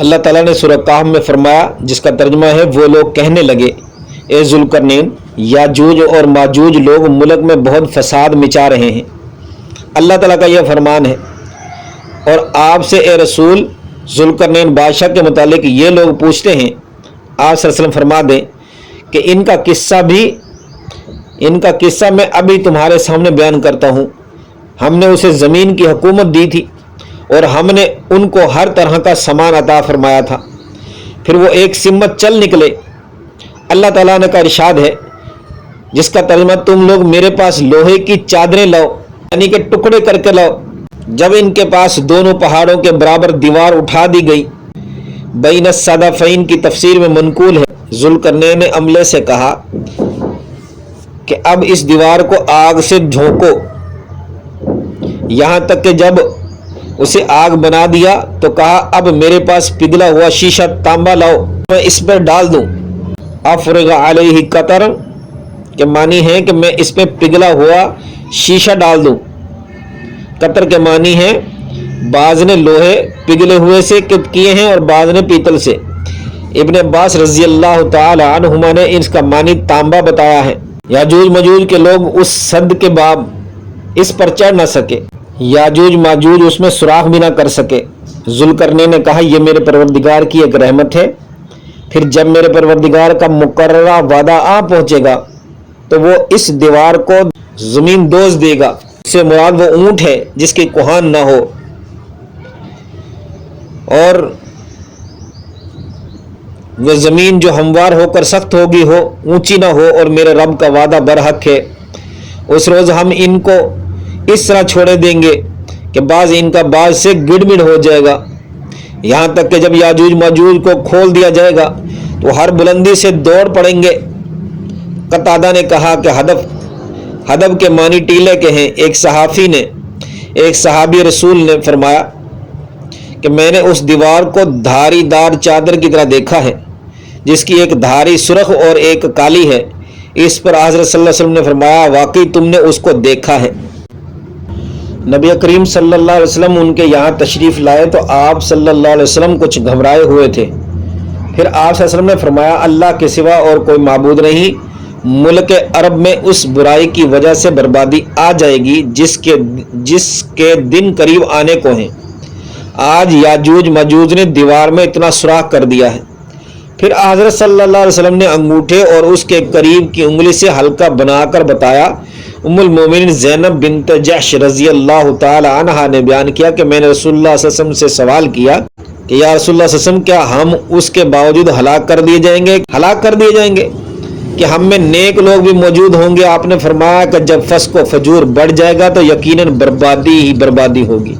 اللہ ताला ने सूरह कहफ में फरमाया, जिसका तर्जुमा है, वो लोग कहने लगे, ए जुल्करनैन, याजूज और माजूज लोग मुल्क में बहुत फसाद मचा रहे हैं। अल्लाह ताला का यह फरमान है। और आपसे ए रसूल जुल्करनैन बादशाह के मुतालिक ये लोग पूछते हैं, आप सल्लल्लाहु अलैहि वसल्लम फरमा दें कि इनका किस्सा मैं अभी तुम्हारे सामने बयान करता हूँ। हमने उसे ज़मीन की हुकूमत दी थी और हमने उनको हर तरह का सामान अता फरमाया था। फिर वो एक सिम्मत चल निकले। अल्लाह ताला ने का इरशाद है, जिसका तर्जुमा, तुम लोग मेरे पास लोहे की चादरें लाओ, यानी कि टुकड़े करके लाओ। जब इनके पास दोनों पहाड़ों के बराबर दीवार उठा दी गई। बैन सदफ़ैन की तफसीर में मनकूल है, जुल्करनैन ने अमले से कहा कि अब इस दीवार को आग से झोंको, यहाँ तक कि जब उसे आग बना दिया तो कहा, अब मेरे पास पिघला हुआ शीशा तांबा लाओ, मैं इस पर डाल दूं। अफ़रग़ अलैहि क़तर के मानी है कि मैं इस पर पिघला हुआ शीशा डाल दूं। कतर के मानी है, बाज ने लोहे पिघले हुए से किए हैं और बाज ने पीतल से। इब्न अब्बास रज़ी अल्लाह तआला अन्हुमा ने इसका मानी तांबा बताया है। याजूज मजूज के लोग उस सद के बाब इस पर चढ़ न सके, याजूज माजूज उसमें सुराख भी ना कर सके। जुल्करनैन ने कहा, यह मेरे परवरदिगार की एक रहमत है। फिर जब मेरे परवरदिगार का मुकर्ररा वादा आ पहुंचेगा तो वो इस दीवार को जमीन दोज देगा। इससे मुराद वो ऊंट है जिसकी कुहान ना हो और वह ज़मीन जो हमवार होकर सख्त होगी हो, ऊंची ना हो, और मेरे रब का वादा बरहक है। उस रोज़ हम इनको इस तरह छोड़े देंगे कि बाज इनका बाज से गिड़मिड़ हो जाएगा, यहाँ तक कि जब याजूज माजूज को खोल दिया जाएगा तो हर बुलंदी से दौड़ पड़ेंगे। कतादा ने कहा कि हदब के मानी टीले के हैं। एक सहाबी रसूल ने फरमाया कि मैंने उस दीवार को धारीदार चादर की तरह देखा है, जिसकी एक धारी सुर्ख और एक काली है। इस पर हज़रत सल्लल्लाहु अलैहि वसल्लम ने फरमाया, वाकई तुमने उसको देखा है। नबी करीम सल्लल्लाहु अलैहि वसल्लम उनके यहाँ तशरीफ़ लाए तो आप सल्लल्लाहु अलैहि वसल्लम कुछ घबराए हुए थे। फिर आप सल्लल्लाहु अलैहि वसल्लम ने फरमाया, अल्लाह के सिवा और कोई माबूद नहीं। मुल्क अरब में उस बुराई की वजह से बर्बादी आ जाएगी जिसके दिन करीब आने को हैं। आज याजूज माजूज ने दीवार में इतना सुराख कर दिया है। फिर हज़रत सल्लल्लाहु अलैहि वसल्लम ने अंगूठे और उसके करीब की उंगली से हल्का बनाकर बताया। उम्मुल मोमिनीन ज़ैनब बिन्त जहश रज़ी अल्लाह तआला अन्हा ने बयान किया कि मैंने रसूलुल्लाह सल्लल्लाहु अलैहि वसल्लम से सवाल किया कि या रसूलुल्लाह सल्लल्लाहु अलैहि वसल्लम, क्या हम उसके बावजूद हलाक कर दिए जाएंगे कि हम में नेक लोग भी मौजूद होंगे? आपने फरमाया कि जब फस्क व फजूर बढ़ जाएगा तो यकीनन बर्बादी ही बर्बादी होगी।